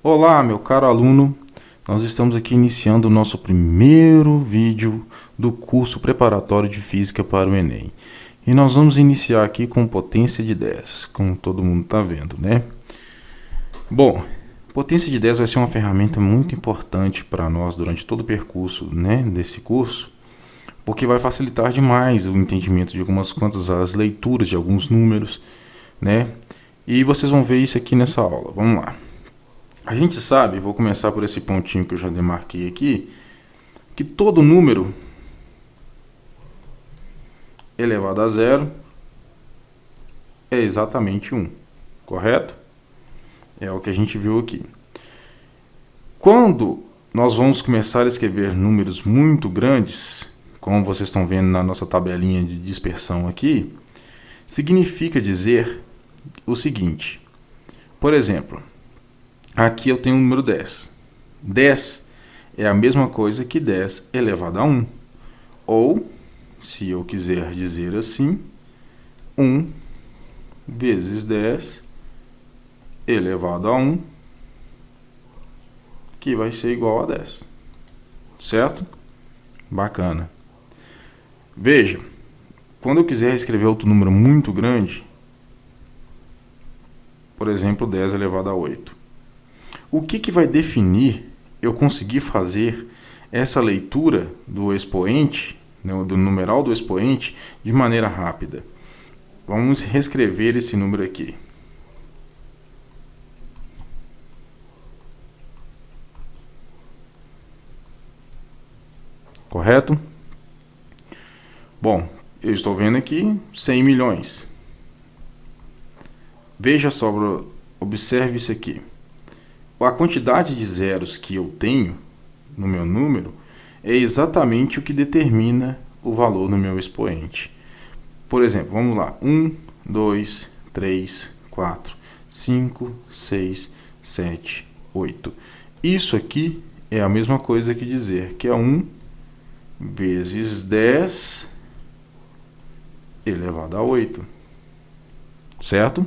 Olá, meu caro aluno, nós estamos aqui iniciando o nosso primeiro vídeo do curso preparatório de Física para o Enem. E nós vamos iniciar aqui com potência de 10, como todo mundo está vendo, né? Bom, potência de 10 vai ser uma ferramenta muito importante para nós durante todo o percurso, né, desse curso, porque vai facilitar demais o entendimento de algumas quantas as leituras de alguns números, né? E vocês vão ver isso aqui nessa aula. Vamos lá. A gente sabe, vou começar por esse pontinho que eu já demarquei aqui, que todo número elevado a zero é exatamente 1, correto? É o que a gente viu aqui. Quando nós vamos começar a escrever números muito grandes, como vocês estão vendo na nossa tabelinha de dispersão aqui, significa dizer o seguinte, por exemplo, aqui eu tenho o número 10. 10 é a mesma coisa que 10 elevado a 1. Ou, se eu quiser dizer assim, 1 vezes 10 elevado a 1, que vai ser igual a 10. Certo? Bacana. Veja, quando eu quiser escrever outro número muito grande, por exemplo, 10 elevado a 8. O que vai definir eu conseguir fazer essa leitura do expoente, né, do numeral do expoente, de maneira rápida? Vamos reescrever esse número aqui. Correto? Bom, eu estou vendo aqui 100 milhões. Veja só, observe isso aqui. A quantidade de zeros que eu tenho no meu número é exatamente o que determina o valor no meu expoente. Por exemplo, vamos lá. 1, 2, 3, 4, 5, 6, 7, 8. Isso aqui é a mesma coisa que dizer que é 1 vezes 10 elevado a 8. Certo?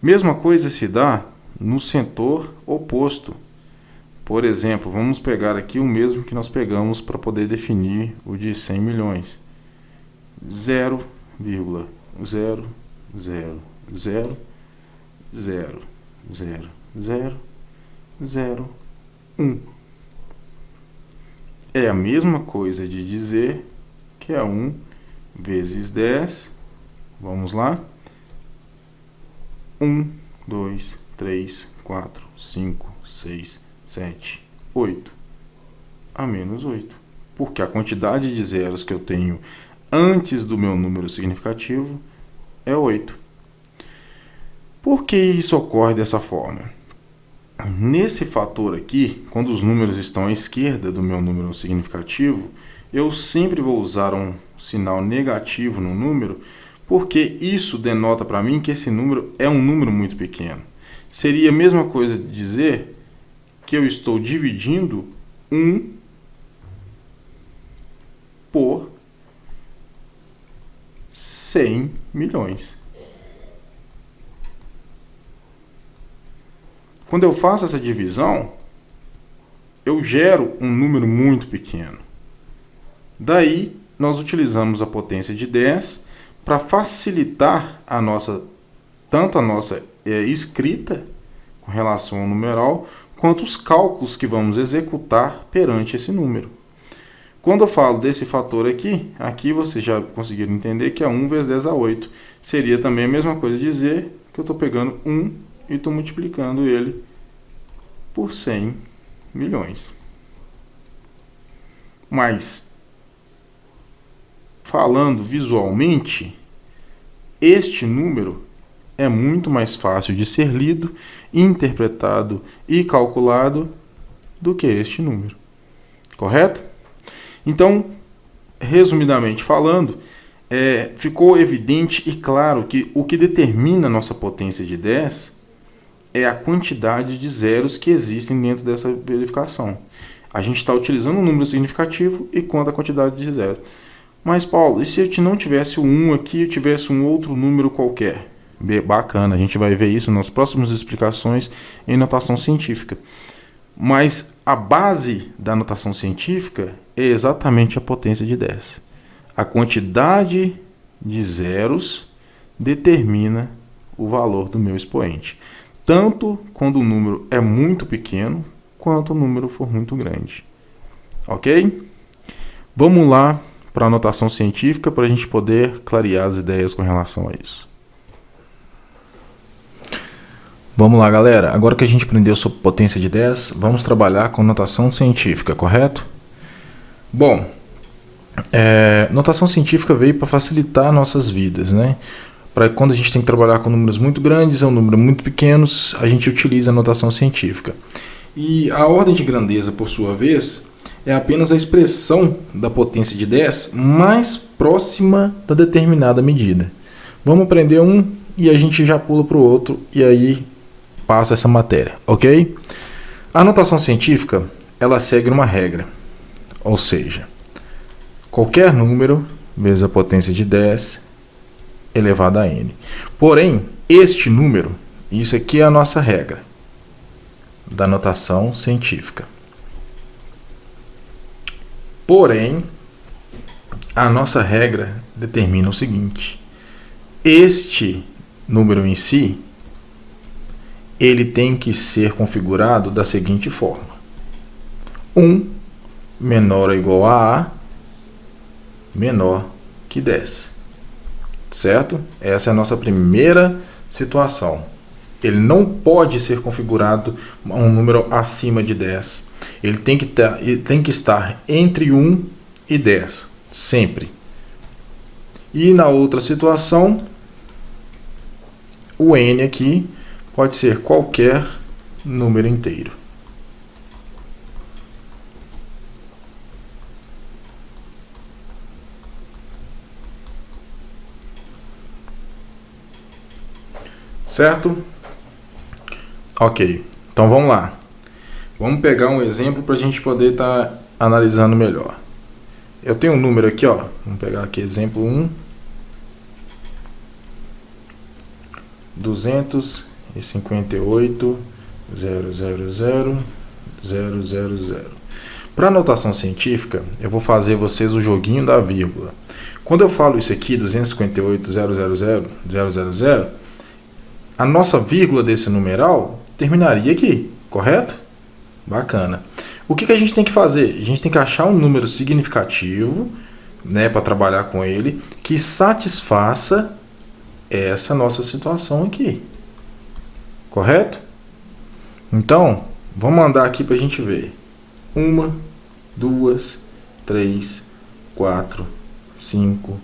Mesma coisa se dá no setor oposto. Por exemplo, vamos pegar aqui o mesmo que nós pegamos para poder definir o de 100 milhões. 0,000000001. É a mesma coisa de dizer que é 1 vezes 10. Vamos lá. 1, 2, 3, 4, 5, 6, 7, 8. A menos 8. Porque a quantidade de zeros que eu tenho antes do meu número significativo é 8. Por que isso ocorre dessa forma? Nesse fator aqui, quando os números estão à esquerda do meu número significativo, eu sempre vou usar um sinal negativo no número, porque isso denota para mim que esse número é um número muito pequeno. Seria a mesma coisa de dizer que eu estou dividindo 1 por 100 milhões. Quando eu faço essa divisão, eu gero um número muito pequeno. Daí, nós utilizamos a potência de 10 para facilitar tanto a nossa escrita com relação ao numeral, quanto os cálculos que vamos executar perante esse número. Quando eu falo desse fator aqui vocês já conseguiram entender que é 1 vezes 10 a 8. Seria também a mesma coisa dizer que eu estou pegando 1 e estou multiplicando ele por 100 milhões. Mas, falando visualmente, este número é muito mais fácil de ser lido, interpretado e calculado do que este número. Correto? Então, resumidamente falando, ficou evidente e claro que o que determina a nossa potência de 10 é a quantidade de zeros que existem dentro dessa verificação. A gente está utilizando um número significativo e conta a quantidade de zeros. Mas, Paulo, e se eu não tivesse o 1 aqui e eu tivesse um outro número qualquer? Bacana, a gente vai ver isso nas próximas explicações em notação científica. Mas a base da notação científica é exatamente a potência de 10. A quantidade de zeros determina o valor do meu expoente, tanto quando o número é muito pequeno, quanto o número for muito grande. Ok? Vamos lá para a notação científica para a gente poder clarear as ideias com relação a isso. Vamos lá, galera. Agora que a gente aprendeu sobre potência de 10, vamos trabalhar com notação científica, correto? Bom, notação científica veio para facilitar nossas vidas, né? Para quando a gente tem que trabalhar com números muito grandes ou números muito pequenos, a gente utiliza a notação científica. E a ordem de grandeza, por sua vez, é apenas a expressão da potência de 10 mais próxima da determinada medida. Vamos aprender um e a gente já pula para o outro e aí passa essa matéria, ok? A notação científica, ela segue uma regra, ou seja, qualquer número vezes a potência de 10 elevado a n. Porém, este número, isso aqui é a nossa regra da notação científica. Porém, a nossa regra determina o seguinte: este número em si, ele tem que ser configurado da seguinte forma: 1 menor ou igual a menor que 10. Certo? Essa é a nossa primeira situação. Ele não pode ser configurado um número acima de 10. Ele tem que estar entre 1 e 10, sempre. E na outra situação, o n aqui pode ser qualquer número inteiro. Certo? Ok, então vamos lá. Vamos pegar um exemplo para a gente poder estar analisando melhor. Eu tenho um número aqui, ó. Vamos pegar aqui exemplo 1. 258.000.000. Para notação científica, eu vou fazer vocês o joguinho da vírgula. Quando eu falo isso aqui, 258.000.000, a nossa vírgula desse numeral terminaria aqui, correto? Bacana. O que a gente tem que fazer? A gente tem que achar um número significativo, né, para trabalhar com ele, que satisfaça essa nossa situação aqui. Correto? Então, vamos andar aqui para a gente ver. 1, 2, 3, 4, 5,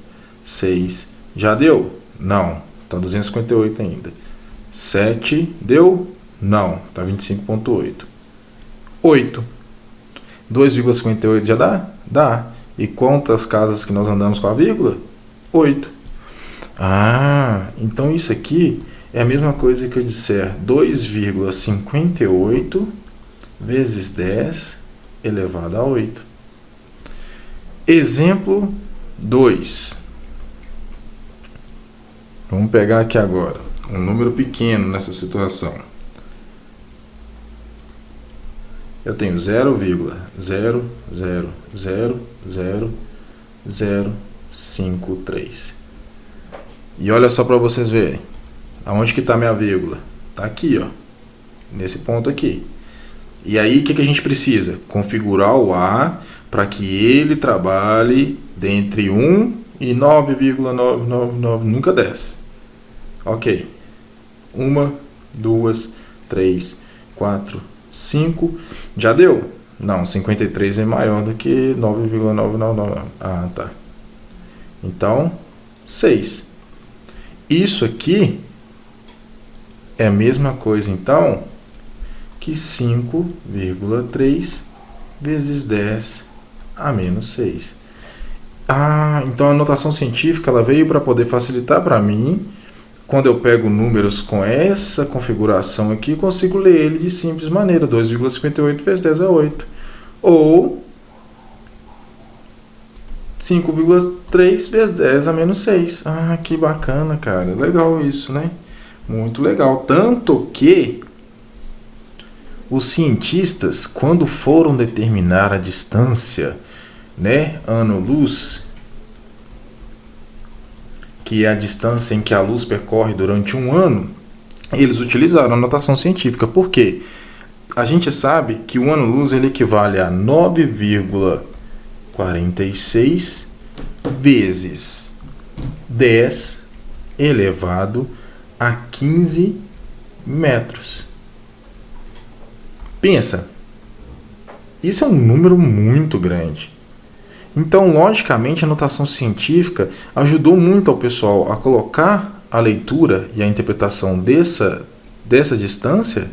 6. Já deu? Não. Está 258 ainda. 7. Deu? Não. Está 25,8. 8. 2,58 já dá? Dá. E quantas casas que nós andamos com a vírgula? 8. Ah, então isso aqui é a mesma coisa que eu disser 2,58 vezes 10 elevado a 8. Exemplo 2. Vamos pegar aqui agora um número pequeno nessa situação. Eu tenho 0,0000053. E olha só para vocês verem. Aonde que está minha vírgula? Está aqui, ó. Nesse ponto aqui. E aí, o que a gente precisa? Configurar o A para que ele trabalhe dentre 1 e 9,999, nunca 10. Ok. 1, 2, 3, 4, 5. Já deu? Não, 53 é maior do que 9,999. Ah, tá. Então, 6. Isso aqui é a mesma coisa, então, que 5,3 vezes 10 a menos 6. Ah, então a notação científica ela veio para poder facilitar para mim. Quando eu pego números com essa configuração aqui, consigo ler ele de simples maneira. 2,58 vezes 10 é 8. Ou 5,3 vezes 10 a menos 6. Ah, que bacana, cara. Legal isso, né? Muito legal. Tanto que os cientistas, quando foram determinar a distância, né, ano-luz, que é a distância em que a luz percorre durante um ano, eles utilizaram a notação científica. Por quê? A gente sabe que o ano-luz ele equivale a 9,46 vezes 10 elevado a 15 metros. Pensa, isso é um número muito grande. Então, logicamente, a notação científica ajudou muito ao pessoal a colocar a leitura e a interpretação dessa distância,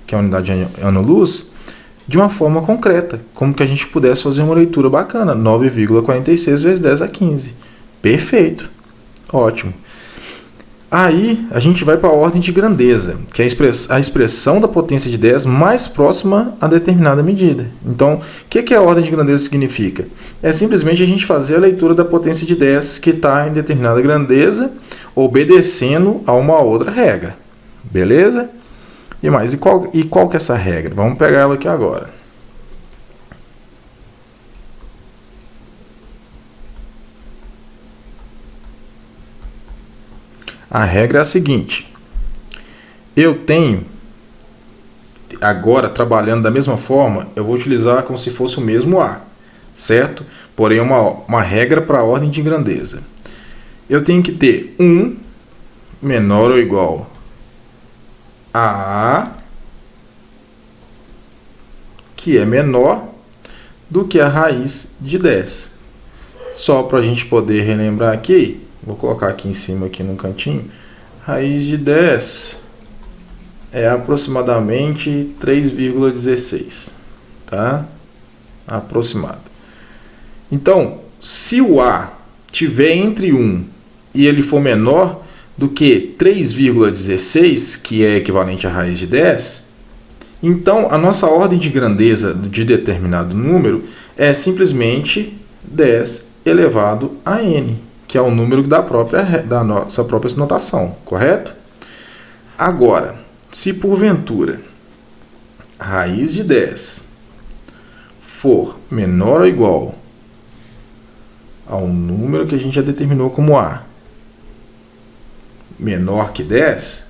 que é a unidade ano-luz, de uma forma concreta, como que a gente pudesse fazer uma leitura bacana, 9,46 vezes 10 a 15. Perfeito, ótimo. Aí a gente vai para a ordem de grandeza, que é a expressão da potência de 10 mais próxima a determinada medida. Então, o que a ordem de grandeza significa? É simplesmente a gente fazer a leitura da potência de 10 que está em determinada grandeza, obedecendo a uma outra regra. Beleza? E mais, e qual que é essa regra? Vamos pegar ela aqui agora. A regra é a seguinte: eu tenho, agora trabalhando da mesma forma, eu vou utilizar como se fosse o mesmo A, certo? Porém, uma regra para a ordem de grandeza. Eu tenho que ter 1 menor ou igual a A, que é menor do que a raiz de 10. Só para a gente poder relembrar aqui, vou colocar aqui em cima, aqui no cantinho, raiz de 10 é aproximadamente 3,16, tá? Aproximado. Então, se o A tiver entre 1 e ele for menor do que 3,16, que é equivalente à raiz de 10, então a nossa ordem de grandeza de determinado número é simplesmente 10 elevado a n, que é o número da nossa própria notação, correto? Agora, se porventura a raiz de 10 for menor ou igual ao número que a gente já determinou como A, menor que 10,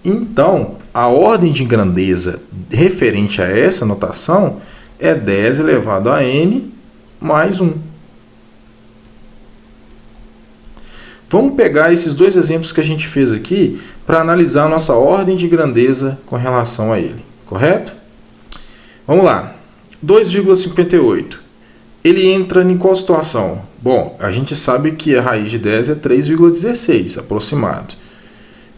então a ordem de grandeza referente a essa notação é 10 elevado a n mais 1. Vamos pegar esses dois exemplos que a gente fez aqui para analisar a nossa ordem de grandeza com relação a ele, correto? Vamos lá. 2,58. Ele entra em qual situação? Bom, a gente sabe que a raiz de 10 é 3,16, aproximado.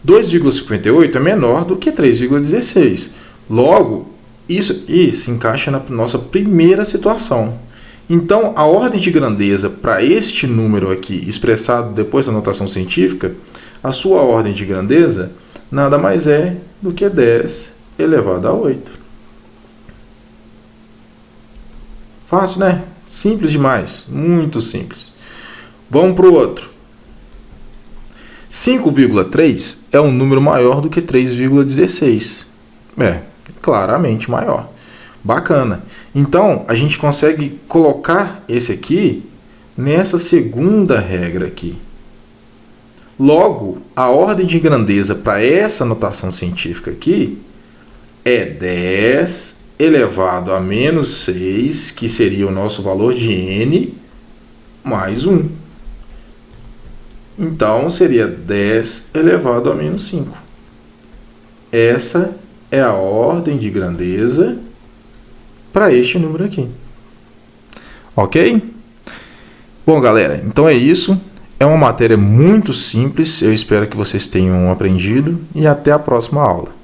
2,58 é menor do que 3,16. Logo, isso se encaixa na nossa primeira situação. Então, a ordem de grandeza para este número aqui, expressado depois da notação científica, a sua ordem de grandeza nada mais é do que 10 elevado a 8. Fácil, né? Simples demais. Muito simples. Vamos para o outro. 5,3 é um número maior do que 3,16. É, claramente maior. Bacana. Então, a gente consegue colocar esse aqui nessa segunda regra aqui. Logo, a ordem de grandeza para essa notação científica aqui é 10 elevado a menos 6, que seria o nosso valor de n, mais 1. Então, seria 10 elevado a menos 5. Essa é a ordem de grandeza para este número aqui. Ok? Bom, galera, então é isso. É uma matéria muito simples. Eu espero que vocês tenham aprendido e até a próxima aula.